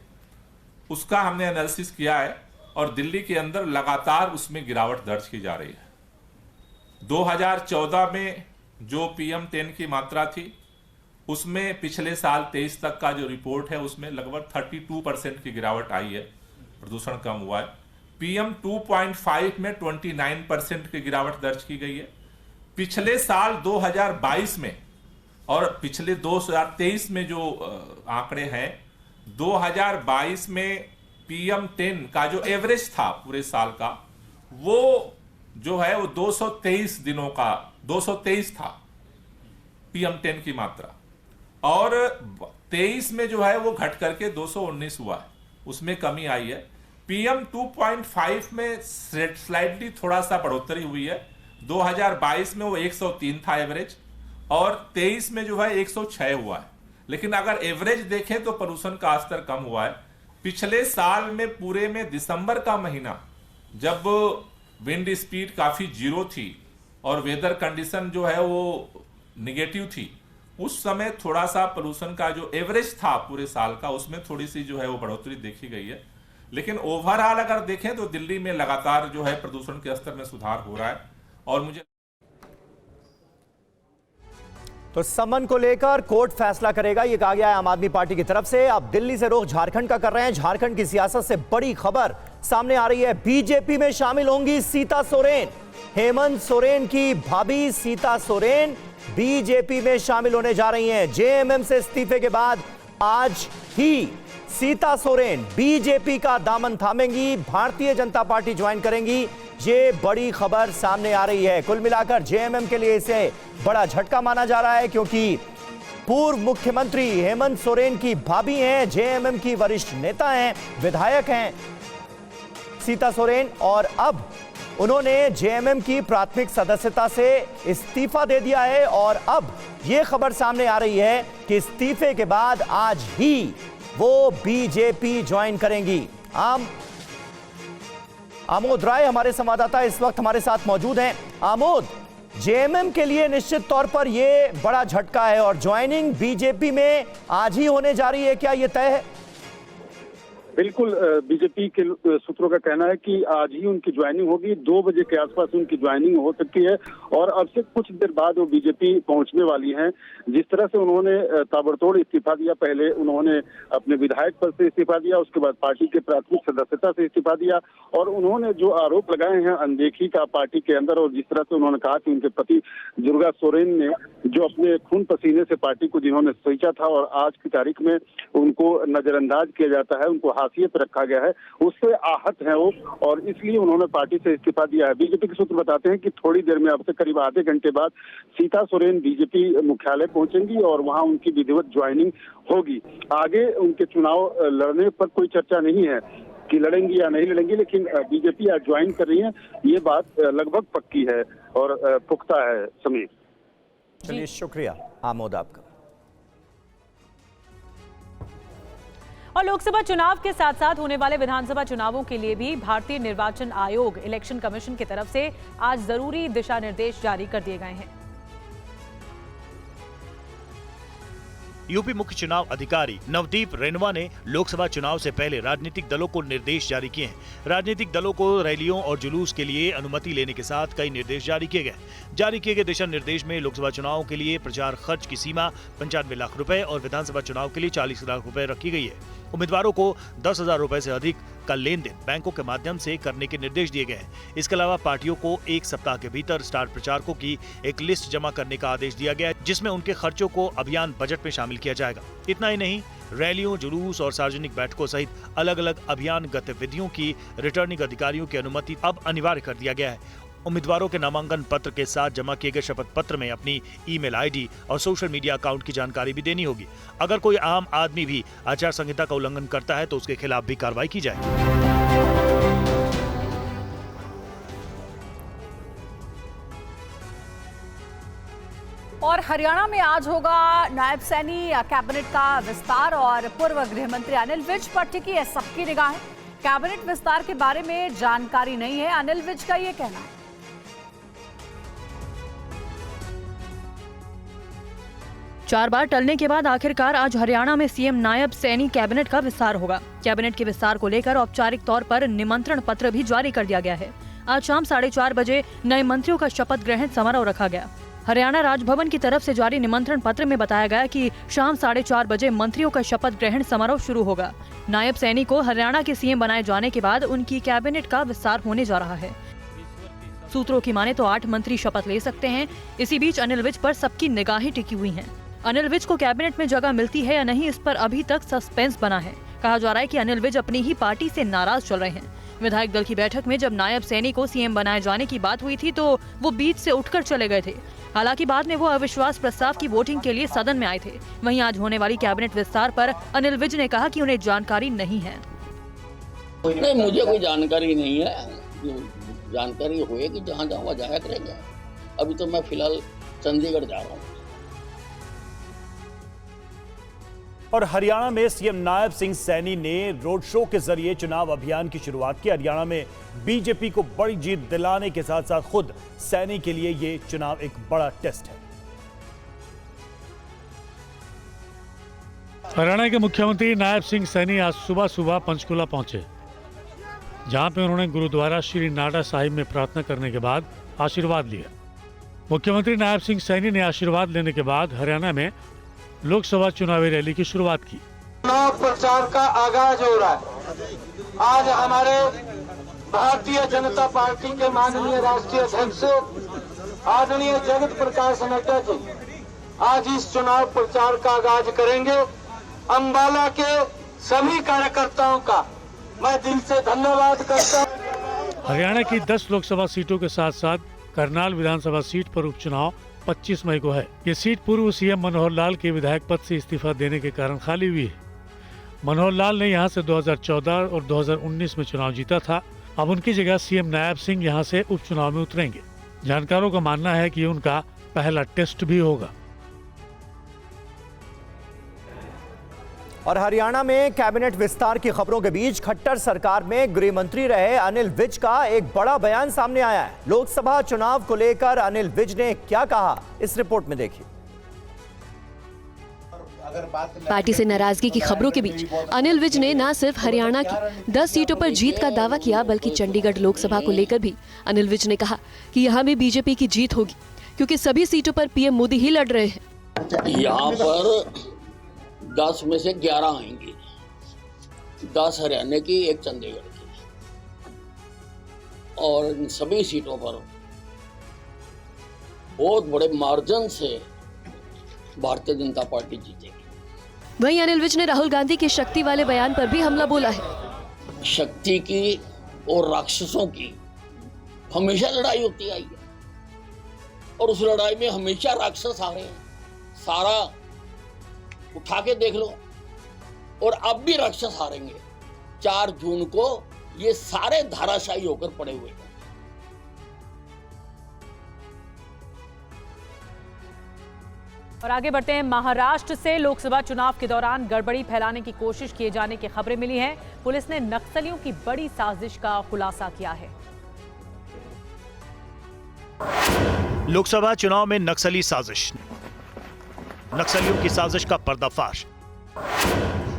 उसका हमने एनालिसिस किया है और दिल्ली के अंदर लगातार उसमें गिरावट दर्ज की जा रही है। 2014 में जो PM10 की मात्रा थी उसमें पिछले साल 23 तक का जो रिपोर्ट है उसमें लगभग 32% की गिरावट आई है, प्रदूषण कम हुआ है। PM 2.5 में 29% की गिरावट दर्ज की गई है। पिछले साल 2022 में और पिछले 2023 में जो आंकड़े हैं, 2022 में PM10 का जो एवरेज था पूरे साल का, वो जो है वो 223 दिनों का 223 था PM10 की मात्रा, और 23 में जो है वो घट करके 219 हुआ है, उसमें कमी आई है। PM 2.5 में स्लाइडली थोड़ा सा बढ़ोतरी हुई है। 2022 में वो 103 था एवरेज और 23 में जो है 106 हुआ है। लेकिन अगर एवरेज देखें तो प्रदूषण का स्तर कम हुआ है। पिछले साल में पूरे में दिसंबर का महीना जब विंड स्पीड काफी जीरो थी और वेदर कंडीशन जो है वो निगेटिव थी, उस समय थोड़ा सा प्रदूषण का जो एवरेज था पूरे साल का उसमें थोड़ी सी जो है वो बढ़ोतरी देखी गई है। लेकिन ओवरऑल अगर देखें तो दिल्ली में लगातार जो है प्रदूषण के स्तर में सुधार हो रहा है। और मुझे तो समन को लेकर कोर्ट फैसला करेगा, ये कहा गया है आम आदमी पार्टी की तरफ से। अब दिल्ली से रुख झारखंड का कर रहे हैं। झारखंड की सियासत से बड़ी खबर सामने आ रही है। बीजेपी में शामिल होंगी सीता सोरेन। हेमंत सोरेन की भाभी सीता सोरेन बीजेपी में शामिल होने जा रही हैं। जेएमएम से इस्तीफे के बाद आज ही सीता सोरेन बीजेपी का दामन थामेंगी, भारतीय जनता पार्टी ज्वाइन करेंगी। ये बड़ी खबर सामने आ रही है। कुल मिलाकर जेएमएम के लिए इसे बड़ा झटका माना जा रहा है, क्योंकि पूर्व मुख्यमंत्री हेमंत सोरेन की भाभी हैं, जेएमएम की वरिष्ठ नेता हैं, विधायक हैं सीता सोरेन, और अब उन्होंने जेएमएम की प्राथमिक सदस्यता से इस्तीफा दे दिया है। और अब यह खबर सामने आ रही है कि इस्तीफे के बाद आज ही वो बीजेपी ज्वाइन करेंगी। आमोद राय हमारे संवाददाता इस वक्त हमारे साथ मौजूद हैं। आमोद, जेएमएम के लिए निश्चित तौर पर यह बड़ा झटका है और ज्वाइनिंग बीजेपी में आज ही होने जा रही है, क्या यह तय है? बिल्कुल, बीजेपी के सूत्रों का कहना है कि आज ही उनकी ज्वाइनिंग होगी। 2 बजे के आसपास उनकी ज्वाइनिंग हो सकती है और अब से कुछ देर बाद वो बीजेपी पहुंचने वाली हैं। जिस तरह से उन्होंने ताबड़तोड़ इस्तीफा दिया, पहले उन्होंने अपने विधायक पद से इस्तीफा दिया, उसके बाद पार्टी के प्राथमिक सदस्यता से इस्तीफा दिया, और उन्होंने जो आरोप लगाए हैं अनदेखी का पार्टी के अंदर, और जिस तरह से उन्होंने कहा कि उनके पति दुर्गा सोरेन ने जो अपने खून पसीने से पार्टी को जिन्होंने सोचा था और आज की तारीख में उनको नजरअंदाज किया जाता है, उनको हाशिए पर रखा गया है, उससे आहत है वो, और इसलिए उन्होंने पार्टी से इस्तीफा दिया है। बीजेपी के सूत्र बताते हैं कि थोड़ी देर में, अब से करीब आधे घंटे बाद सीता सोरेन बीजेपी मुख्यालय पहुंचेंगी और वहां उनकी विधिवत ज्वाइनिंग होगी। आगे उनके चुनाव लड़ने पर कोई चर्चा नहीं है कि लड़ेंगी या नहीं लड़ेंगी, लेकिन बीजेपी आज ज्वाइन कर रही है, ये बात लगभग पक्की है और पुख्ता है। समीर, चलिए, शुक्रिया आमोद आपका। और लोकसभा चुनाव के साथ साथ होने वाले विधानसभा चुनावों के लिए भी भारतीय निर्वाचन आयोग इलेक्शन कमीशन की तरफ से आज जरूरी दिशा निर्देश जारी कर दिए गए हैं। यूपी मुख्य चुनाव अधिकारी नवदीप रेनवा ने लोकसभा चुनाव से पहले राजनीतिक दलों को निर्देश जारी किए हैं। राजनीतिक दलों को रैलियों और जुलूस के लिए अनुमति लेने के साथ कई निर्देश जारी किए गए। जारी किए गए दिशा निर्देश में लोकसभा चुनाव के लिए प्रचार खर्च की सीमा 95 लाख रुपए और विधानसभा चुनाव के लिए 40 लाख रुपए रखी गई है। उम्मीदवारों को 10,000 रुपए से अधिक का लेन देन बैंकों के माध्यम से करने के निर्देश दिए गए हैं। इसके अलावा पार्टियों को 1 सप्ताह के भीतर स्टार प्रचारकों की एक लिस्ट जमा करने का आदेश दिया गया है, जिसमें उनके खर्चों को अभियान बजट में शामिल किया जाएगा। इतना ही नहीं, रैलियों, जुलूस और सार्वजनिक बैठकों सहित अलग अलग अभियान गतिविधियों की रिटर्निंग अधिकारियों की अनुमति अब अनिवार्य कर दिया गया है। उम्मीदवारों के नामांकन पत्र के साथ जमा किए गए शपथ पत्र में अपनी ईमेल आईडी और सोशल मीडिया अकाउंट की जानकारी भी देनी होगी। अगर कोई आम आदमी भी आचार संहिता का उल्लंघन करता है तो उसके खिलाफ भी कार्रवाई की जाएगी। और हरियाणा में आज होगा नायब सैनी कैबिनेट का विस्तार और पूर्व गृह मंत्री अनिल विज पर टिकी है सबकी निगाहें। कैबिनेट विस्तार के बारे में जानकारी नहीं है, अनिल विज का ये कहना है। 4 बार टलने के बाद आखिरकार आज हरियाणा में सीएम नायब सैनी कैबिनेट का विस्तार होगा। कैबिनेट के विस्तार को लेकर औपचारिक तौर पर निमंत्रण पत्र भी जारी कर दिया गया है। आज शाम 4:30 बजे नए मंत्रियों का शपथ ग्रहण समारोह रखा गया। हरियाणा राजभवन की तरफ से जारी निमंत्रण पत्र में बताया गया कि शाम 4:30 बजे मंत्रियों का शपथ ग्रहण समारोह शुरू होगा। नायब सैनी को हरियाणा के सीएम बनाए जाने के बाद उनकी कैबिनेट का विस्तार होने जा रहा है। सूत्रों की माने तो 8 मंत्री शपथ ले सकते हैं। इसी बीच अनिल विज पर सबकी निगाहें टिकी हुई हैं। अनिल विज को कैबिनेट में जगह मिलती है या नहीं, इस पर अभी तक सस्पेंस बना है। कहा जा रहा है कि अनिल विज अपनी ही पार्टी से नाराज चल रहे हैं। विधायक दल की बैठक में जब नायब सैनी को सीएम बनाए जाने की बात हुई थी तो वो बीच से उठकर चले गए थे। हालांकि बाद में वो अविश्वास प्रस्ताव की वोटिंग के लिए सदन में आए थे। वहीं आज होने वाली कैबिनेट विस्तार पर अनिल विज ने कहा कि उन्हें जानकारी नहीं है। नहीं, मुझे कोई जानकारी नहीं है। जानकारी होएगी जहाँ जहाँ जाया करेंगे। अभी तो मैं फिलहाल चंडीगढ़ जा रहा हूँ। और हरियाणा में सीएम नायब सिंह सैनी ने रोड शो के जरिए चुनाव अभियान की शुरुआत की। हरियाणा में बीजेपी को बड़ी जीत दिलाने के साथ साथ खुद सैनी के लिए ये चुनाव एक बड़ा टेस्ट है। हरियाणा के मुख्यमंत्री नायब सिंह सैनी आज सुबह पंचकुला पहुंचे, जहां पे उन्होंने गुरुद्वारा श्री नाडा साहिब में प्रार्थना करने के बाद आशीर्वाद लिया। मुख्यमंत्री नायब सिंह सैनी ने आशीर्वाद लेने के बाद हरियाणा में लोकसभा चुनावी रैली की शुरुआत की। चुनाव प्रचार का आगाज हो रहा है। आज हमारे भारतीय जनता पार्टी के माननीय राष्ट्रीय अध्यक्ष आदरणीय जगत प्रकाश नड्डा जी आज इस चुनाव प्रचार का आगाज करेंगे। अंबाला के सभी कार्यकर्ताओं का मैं दिल से धन्यवाद करता हूं। हरियाणा की 10 लोकसभा सीटों के साथ साथ करनाल विधानसभा सीट पर उपचुनाव 25 मई को है। ये सीट पूर्व सीएम मनोहर लाल के विधायक पद से इस्तीफा देने के कारण खाली हुई है। मनोहर लाल ने यहां से 2014 और 2019 में चुनाव जीता था। अब उनकी जगह सीएम नायब सिंह यहां से उपचुनाव में उतरेंगे। जानकारों का मानना है कि ये उनका पहला टेस्ट भी होगा। और हरियाणा में कैबिनेट विस्तार की खबरों के बीच खट्टर सरकार में गृह मंत्री रहे अनिल विज का एक बड़ा बयान सामने आया है। लोकसभा चुनाव को लेकर अनिल विज ने क्या कहा, इस रिपोर्ट में देखिए। पार्टी से नाराजगी की खबरों के बीच अनिल विज ने न सिर्फ हरियाणा की 10 सीटों पर जीत का दावा किया, बल्कि चंडीगढ़ लोकसभा को लेकर भी अनिल विज ने कहा कि यहाँ भी बीजेपी की जीत होगी, क्योंकि सभी सीटों पर पीएम मोदी ही लड़ रहे हैं। यहाँ पर 10 में से 11 आएंगे, 10 हरियाणा की, 1 चंडीगढ़ की, और इन सभी सीटों पर बहुत बड़े मार्जिन से भारतीय जनता पार्टी जीतेगी। वहीं अनिल विज ने राहुल गांधी के शक्ति वाले बयान पर भी हमला बोला है। शक्ति की और राक्षसों की हमेशा लड़ाई होती आई है, और उस लड़ाई में हमेशा राक्षस आ रहे हैं। सारा उठा के देख लो, और अब भी राक्षस हारेंगे। 4 जून को ये सारे धाराशायी होकर पड़े हुए हैं। और आगे बढ़ते हैं। महाराष्ट्र से लोकसभा चुनाव के दौरान गड़बड़ी फैलाने की कोशिश किए जाने की खबरें मिली हैं। पुलिस ने नक्सलियों की बड़ी साजिश का खुलासा किया है। लोकसभा चुनाव में नक्सली साजिश, नक्सलियों की साजिश का पर्दाफाश।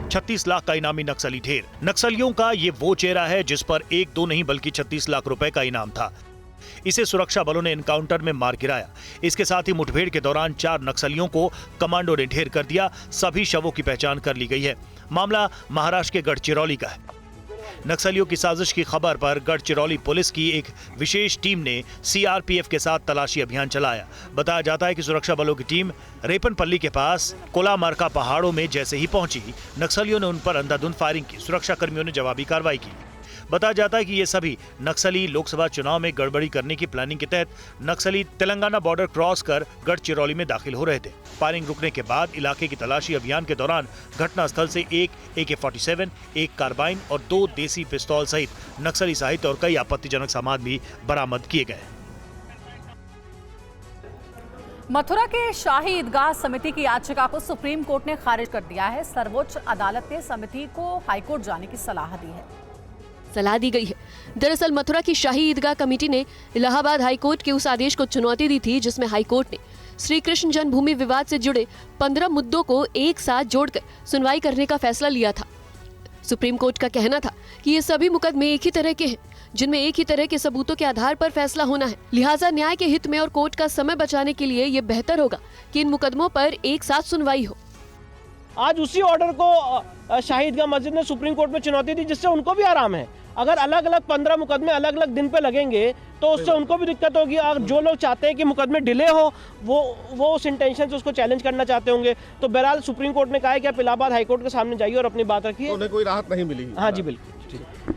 36 लाख का इनामी नक्सली ढेर। नक्सलियों का ये वो चेहरा है जिस पर 1-2 नहीं बल्कि 36 लाख रुपए का इनाम था। इसे सुरक्षा बलों ने एनकाउंटर में मार गिराया। इसके साथ ही मुठभेड़ के दौरान 4 नक्सलियों को कमांडो ने ढेर कर दिया। सभी शवों की पहचान कर ली गई है। मामला महाराष्ट्र के गढ़चिरौली का है। नक्सलियों की साजिश की खबर पर गढ़चिरौली पुलिस की एक विशेष टीम ने सीआरपीएफ के साथ तलाशी अभियान चलाया। बताया जाता है कि सुरक्षा बलों की टीम रेपनपल्ली के पास कोलामारका पहाड़ों में जैसे ही पहुंची, नक्सलियों ने उन पर अंधाधुंध फायरिंग की। सुरक्षा कर्मियों ने जवाबी कार्रवाई की। बताया जाता है कि ये सभी नक्सली लोकसभा चुनाव में गड़बड़ी करने की प्लानिंग के तहत नक्सली तेलंगाना बॉर्डर क्रॉस कर गढ़चिरौली में दाखिल हो रहे थे। फायरिंग रुकने के बाद इलाके की तलाशी अभियान के दौरान घटनास्थल से एक AK-47, एक कार्बाइन और 2 देसी पिस्तौल सहित नक्सली साहित्य और कई आपत्तिजनक सामान भी बरामद किए गए। मथुरा के शाही ईदगाह समिति की याचिका को सुप्रीम कोर्ट ने खारिज कर दिया है। सर्वोच्च अदालत ने समिति को हाईकोर्ट जाने की सलाह दी है। सलाह दी गई है। दरअसल मथुरा की शाही ईदगाह कमेटी ने इलाहाबाद हाईकोर्ट के उस आदेश को चुनौती दी थी, जिसमें हाईकोर्ट ने श्री कृष्ण जन्मभूमि विवाद से जुड़े 15 मुद्दों को एक साथ जोड़कर सुनवाई करने का फैसला लिया था। सुप्रीम कोर्ट का कहना था कि ये सभी मुकदमे एक ही तरह के हैं, जिनमें एक ही तरह के सबूतों के आधार पर फैसला होना है। लिहाजा न्याय के हित में और कोर्ट का समय बचाने के लिए ये बेहतर होगा कि इन मुकदमों पर एक साथ सुनवाई हो। आज उसी ऑर्डर को शाही ईदगाह मस्जिद ने सुप्रीम कोर्ट में चुनौती दी, जिससे उनको भी आराम है। अगर अलग अलग 15 मुकदमे अलग अलग दिन पे लगेंगे तो उससे उनको भी दिक्कत होगी। और जो लोग चाहते हैं कि मुकदमे डिले हो, वो उस इंटेंशन से उसको चैलेंज करना चाहते होंगे। तो बहरहाल सुप्रीम कोर्ट ने कहा है कि आप इलाहाबाद हाईकोर्ट के सामने जाइए और अपनी बात रखिए। उन्हें कोई राहत नहीं मिली। हाँ जी बिल्कुल।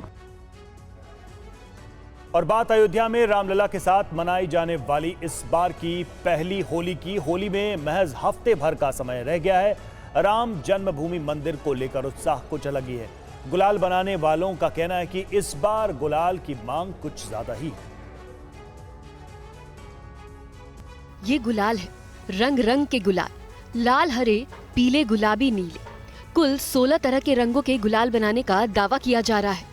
और बात अयोध्या में रामलला के साथ मनाई जाने वाली इस बार की पहली होली की। होली में महज हफ्ते भर का समय रह गया है। राम जन्मभूमि मंदिर को लेकर उत्साह कुछ अलग ही है। गुलाल बनाने वालों का कहना है कि इस बार गुलाल की मांग कुछ ज्यादा ही है। ये गुलाल है, रंग रंग के गुलाल, लाल, हरे, पीले, गुलाबी, नीले, कुल 16 तरह के रंगों के गुलाल बनाने का दावा किया जा रहा है।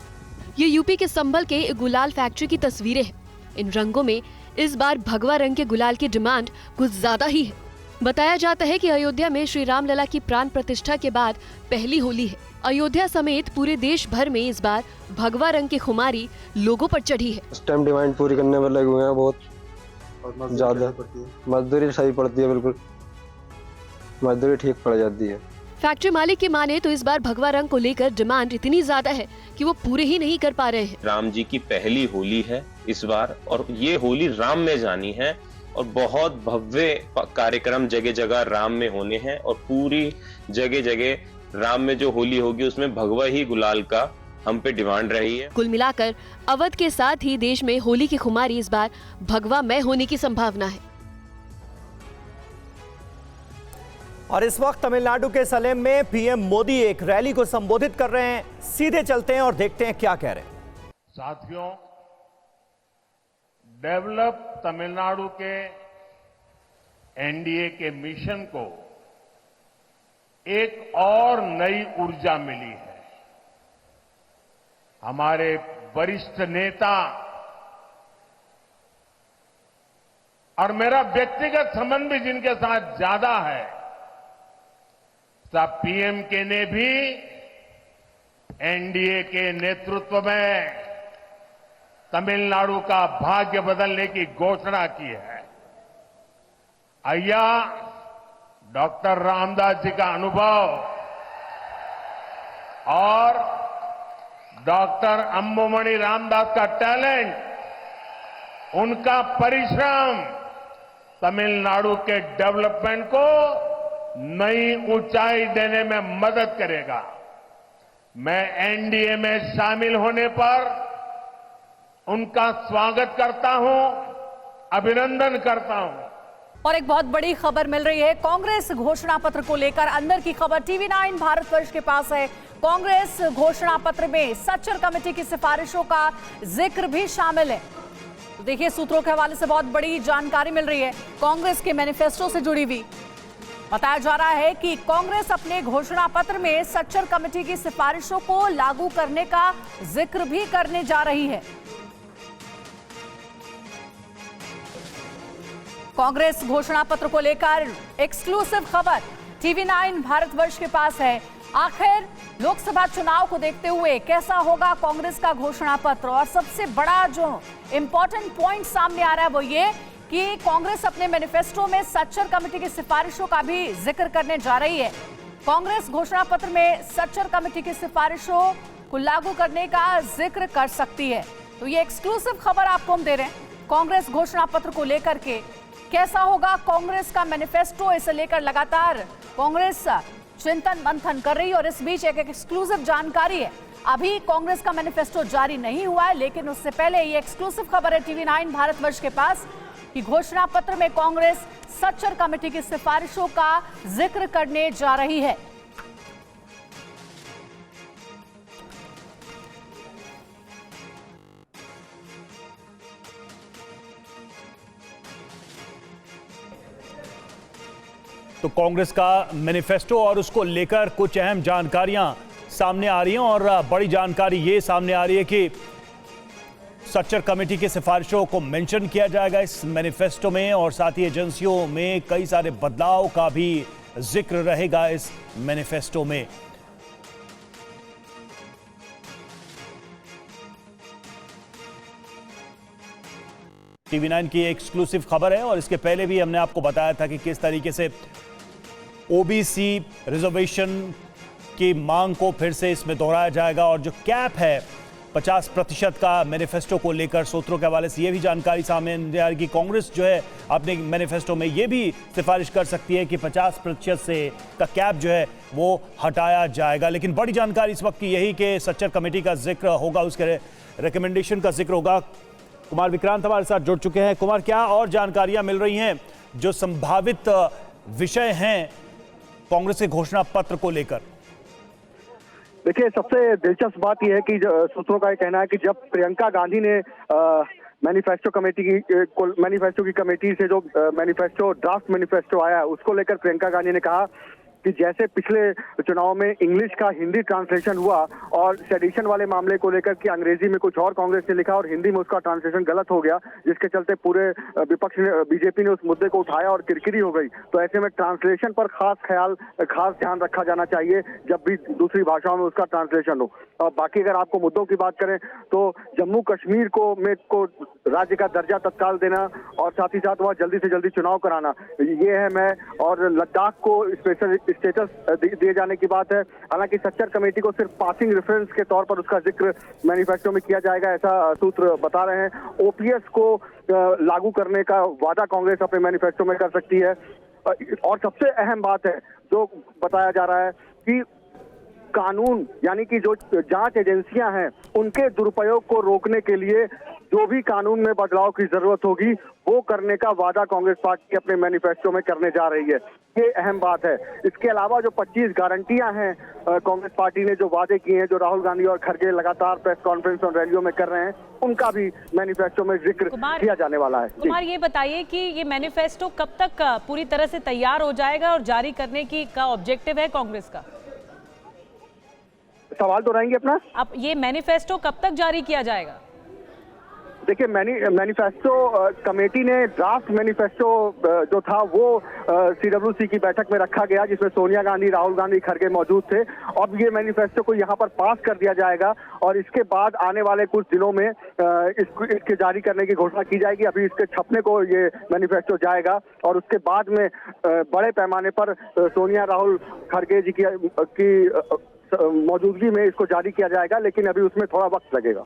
ये यूपी के संभल के गुलाल फैक्ट्री की तस्वीरें हैं। इन रंगों में इस बार भगवा रंग के गुलाल की डिमांड कुछ ज्यादा ही है। बताया जाता है कि अयोध्या में श्री रामलला की प्राण प्रतिष्ठा के बाद पहली होली है। अयोध्या समेत पूरे देश भर में इस बार भगवा रंग की खुमारी लोगों पर चढ़ी है। इस टाइम डिमांड पूरी करने में लगे हुए हैं, बहुत ज्यादा। मजदूरी सही पड़ती है, बिल्कुल मजदूरी ठीक पड़ जाती है। फैक्ट्री मालिक की माने तो इस बार भगवा रंग को लेकर डिमांड इतनी ज्यादा है कि वो पूरे ही नहीं कर पा रहे हैं। राम जी की पहली होली है इस बार, और ये होली राम में जानी है, और बहुत भव्य कार्यक्रम जगह जगह राम में होने हैं, और पूरी जगह जगह राम में जो होली होगी उसमें भगवा ही गुलाल का हम पे डिमांड रही है। कुल मिलाकर अवध के साथ ही देश में होली की खुमारी इस बार भगवामय होने की संभावना है। और इस वक्त तमिलनाडु के सलेम में पीएम मोदी एक रैली को संबोधित कर रहे हैं। सीधे चलते हैं और देखते हैं क्या कह रहे हैं। साथियों, डेवलप तमिलनाडु के एनडीए के मिशन को एक और नई ऊर्जा मिली है। हमारे वरिष्ठ नेता और मेरा व्यक्तिगत संबंध भी जिनके साथ ज्यादा है, सब पीएमके ने भी एनडीए के नेतृत्व में तमिलनाडु का भाग्य बदलने की घोषणा की है। अय्या डॉक्टर रामदास जी का अनुभव और डॉक्टर अंबुमणि रामदास का टैलेंट, उनका परिश्रम तमिलनाडु के डेवलपमेंट को नई ऊंचाई देने में मदद करेगा। मैं एनडीए में शामिल होने पर उनका स्वागत करता हूं, अभिनंदन करता हूं। और एक बहुत बड़ी खबर मिल रही है कांग्रेस घोषणा पत्र को लेकर। अंदर की खबर टीवी9 भारतवर्ष के पास है। कांग्रेस घोषणा पत्र में सच्चर कमेटी की सिफारिशों का जिक्र भी शामिल है। तो देखिए, सूत्रों के हवाले से बहुत बड़ी जानकारी मिल रही है कांग्रेस के मैनिफेस्टो से जुड़ी हुई। बताया जा रहा है कि कांग्रेस अपने घोषणा पत्र में सच्चर कमेटी की सिफारिशों को लागू करने का जिक्र भी करने जा रही है। कांग्रेस घोषणा पत्र को लेकर एक्सक्लूसिव खबर टीवी9 भारतवर्ष के पास है। आखिर लोकसभा चुनाव को देखते हुए कैसा होगा कांग्रेस का घोषणा पत्र, और सबसे बड़ा जो इंपॉर्टेंट पॉइंट सामने आ रहा है वो ये कि कांग्रेस अपने मैनिफेस्टो में सच्चर कमेटी की सिफारिशों का भी जिक्र करने जा रही है। कांग्रेस घोषणा पत्र में सच्चर कमेटी की सिफारिशों को लागू करने का जिक्र कर सकती है। तो ये एक्सक्लूसिव खबर आपको हम दे रहे हैं कांग्रेस घोषणा पत्र को लेकर के। कैसा होगा कांग्रेस का मैनिफेस्टो, इसे लेकर लगातार कांग्रेस चिंतन मंथन कर रही है। और इस बीच एक एक्सक्लूसिव जानकारी है, अभी कांग्रेस का मैनिफेस्टो जारी नहीं हुआ है, लेकिन उससे पहले ये एक्सक्लूसिव खबर है टीवी9 भारतवर्ष के पास कि घोषणा पत्र में कांग्रेस सच्चर कमेटी की सिफारिशों का जिक्र करने जा रही है। तो कांग्रेस का मैनिफेस्टो और उसको लेकर कुछ अहम जानकारियां सामने आ रही हैं, और बड़ी जानकारी ये सामने आ रही है कि सच्चर कमेटी की सिफारिशों को मेंशन किया जाएगा इस मैनिफेस्टो में, और साथ ही एजेंसियों में कई सारे बदलाव का भी जिक्र रहेगा इस मैनिफेस्टो में। टीवी9 की एक्सक्लूसिव खबर है, और इसके पहले भी हमने आपको बताया था कि किस तरीके से ओबीसी रिजर्वेशन की मांग को फिर से इसमें दोहराया जाएगा, और जो कैप है 50% का मैनिफेस्टो को लेकर सूत्रों के हवाले से ये भी जानकारी सामने आ रही कि कांग्रेस जो है अपने मैनिफेस्टो में ये भी सिफारिश कर सकती है कि 50% से का कैप जो है वो हटाया जाएगा। लेकिन बड़ी जानकारी इस वक्त की यही कि सच्चर कमेटी का जिक्र होगा, उसके रिकमेंडेशन का जिक्र होगा। कुमार विक्रांत हमारे साथ जुड़ चुके हैं। कुमार, क्या और जानकारियां मिल रही हैं जो संभावित विषय हैं कांग्रेस के घोषणा पत्र को लेकर? देखिए, सबसे दिलचस्प बात यह है कि सूत्रों का कहना है कि जब प्रियंका गांधी ने मैनिफेस्टो की कमेटी से जो ड्राफ्ट मैनिफेस्टो आया उसको लेकर प्रियंका गांधी ने कहा कि जैसे पिछले चुनाव में इंग्लिश का हिंदी ट्रांसलेशन हुआ और सेडिशन वाले मामले को लेकर कि अंग्रेजी में कुछ और कांग्रेस ने लिखा और हिंदी में उसका ट्रांसलेशन गलत हो गया, जिसके चलते पूरे विपक्ष ने, बीजेपी ने उस मुद्दे को उठाया और किरकिरी हो गई। तो ऐसे में ट्रांसलेशन पर खास ध्यान रखा जाना चाहिए जब भी दूसरी भाषाओं में उसका ट्रांसलेशन हो। और बाकी अगर आपको मुद्दों की बात करें तो जम्मू कश्मीर को राज्य का दर्जा तत्काल देना और साथ ही साथ वह जल्दी से जल्दी चुनाव कराना, ये है मैं, और लद्दाख को स्पेशल स्टेटस दिए जाने की बात है। हालांकि सच्चर कमेटी को सिर्फ पासिंग रेफरेंस के तौर पर उसका जिक्र मैनिफेस्टो में किया जाएगा, ऐसा सूत्र बता रहे हैं। ओपीएस को लागू करने का वादा कांग्रेस अपने मैनिफेस्टो में कर सकती है। और सबसे अहम बात है जो बताया जा रहा है कि कानून यानी कि जो जांच एजेंसियां हैं उनके दुरुपयोग को रोकने के लिए जो भी कानून में बदलाव की जरूरत होगी वो करने का वादा कांग्रेस पार्टी अपने मैनिफेस्टो में करने जा रही है। ये अहम बात है। इसके अलावा जो 25 गारंटियां हैं कांग्रेस पार्टी ने जो वादे किए हैं, जो राहुल गांधी और खड़गे लगातार प्रेस कॉन्फ्रेंस और रैलियों में कर रहे हैं, उनका भी मैनिफेस्टो में जिक्र किया जाने वाला है। कुमार, ये बताइए कि ये मैनिफेस्टो कब तक पूरी तरह से तैयार हो जाएगा और जारी करने की का ऑब्जेक्टिव है कांग्रेस का? सवाल दोहराएंगे अपना? अब ये मैनिफेस्टो कब तक जारी किया जाएगा? देखिए, मैनिफेस्टो कमेटी ने ड्राफ्ट मैनिफेस्टो जो था वो CWC की बैठक में रखा गया, जिसमें सोनिया गांधी, राहुल गांधी, खड़गे मौजूद थे। अब ये मैनिफेस्टो को यहाँ पर पास कर दिया जाएगा और इसके बाद आने वाले कुछ दिनों में इसके जारी करने की घोषणा की जाएगी। अभी इसके छपने को ये मैनिफेस्टो जाएगा और उसके बाद में बड़े पैमाने पर सोनिया, राहुल, खड़गे जी की मौजूदगी में इसको जारी किया जाएगा, लेकिन अभी उसमें थोड़ा वक्त लगेगा।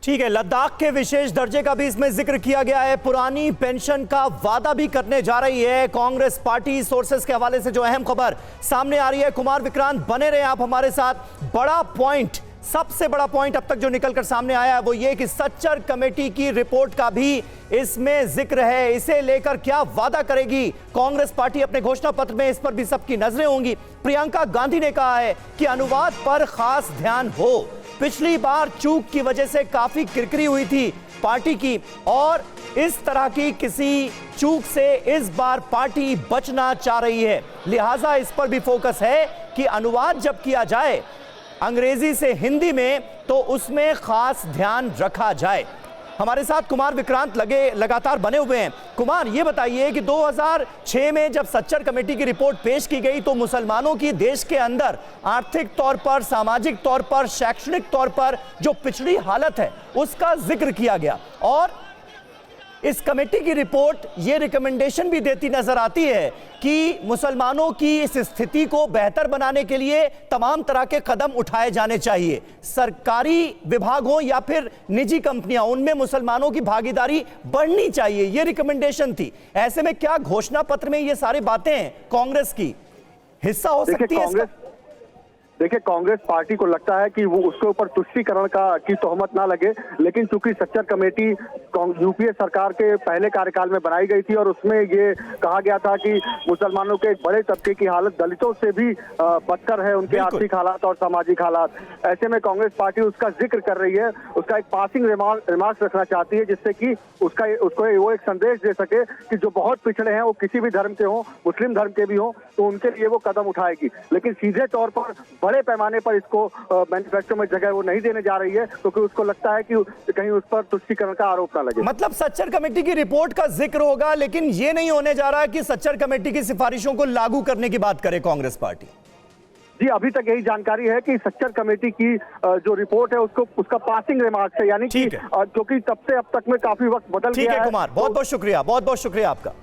ठीक है, लद्दाख के विशेष दर्जे का भी इसमें जिक्र किया गया है। पुरानी पेंशन का वादा भी करने जा रही है कांग्रेस पार्टी। सोर्सेस के हवाले से जो अहम खबर सामने आ रही है, कुमार विक्रांत बने रहे आप हमारे साथ। बड़ा पॉइंट, सबसे बड़ा पॉइंट अब तक जो निकलकर सामने आया है वो ये कि सच्चर कमेटी की रिपोर्ट का भी इसमें जिक्र है। इसे लेकर क्या वादा करेगी कांग्रेस पार्टी अपने घोषणा पत्र में, इस पर भी सबकी नजरें होंगी। प्रियंका गांधी ने कहा है कि अनुवाद पर खास ध्यान हो। पिछली बार चूक की वजह से काफी किरकिरी हुई थी पार्टी की और इस तरह की किसी चूक से इस बार पार्टी बचना चाह रही है। लिहाजा इस पर भी फोकस है कि अनुवाद जब किया जाए अंग्रेजी से हिंदी में तो उसमें खास ध्यान रखा जाए। हमारे साथ कुमार विक्रांत लगातार बने हुए हैं। कुमार, ये बताइए कि 2006 में जब सच्चर कमेटी की रिपोर्ट पेश की गई तो मुसलमानों की देश के अंदर आर्थिक तौर पर, सामाजिक तौर पर, शैक्षणिक तौर पर जो पिछड़ी हालत है उसका जिक्र किया गया और इस कमेटी की रिपोर्ट ये रिकमेंडेशन भी देती नजर आती है कि मुसलमानों की इस स्थिति को बेहतर बनाने के लिए तमाम तरह के कदम उठाए जाने चाहिए। सरकारी विभाग हो या फिर निजी कंपनियां, उनमें मुसलमानों की भागीदारी बढ़नी चाहिए, ये रिकमेंडेशन थी। ऐसे में क्या घोषणा पत्र में ये सारी बातें कांग्रेस की हिस्सा हो सकती है? देखिए, कांग्रेस पार्टी को लगता है कि वो उसके ऊपर तुष्टीकरण की तोहमत ना लगे, लेकिन चूंकि सच्चर कमेटी यूपीए सरकार के पहले कार्यकाल में बनाई गई थी और उसमें ये कहा गया था कि मुसलमानों के एक बड़े तबके की हालत दलितों से भी बदतर है, उनके आर्थिक हालात और सामाजिक हालात। ऐसे में कांग्रेस पार्टी उसका जिक्र कर रही है, उसका एक पासिंग रिमार्क्स रखना चाहती है, जिससे कि उसको वो एक संदेश दे सके कि जो बहुत पिछड़े हैं, वो किसी भी धर्म के हों, मुस्लिम धर्म के भी हों, तो उनके लिए वो कदम उठाएगी। लेकिन सीधे तौर पर बड़े पैमाने पर इसको मैनिफेस्टो में जगह वो नहीं देने जा रही है, क्योंकि उसको लगता है कि कहीं उस पर तुष्टीकरण का आरोप न लगे। मतलब सच्चर कमेटी की रिपोर्ट का जिक्र होगा, लेकिन ये नहीं होने जा रहा है कि सच्चर कमेटी की सिफारिशों को लागू करने की बात करे कांग्रेस पार्टी। जी, अभी तक यही जानकारी है कि सच्चर कमेटी की जो रिपोर्ट है उसका पासिंग रिमार्क्स है, यानी कि क्योंकि तब से अब तक में काफी वक्त बदल गया है। ठीक है कुमार, बहुत बहुत शुक्रिया आपका।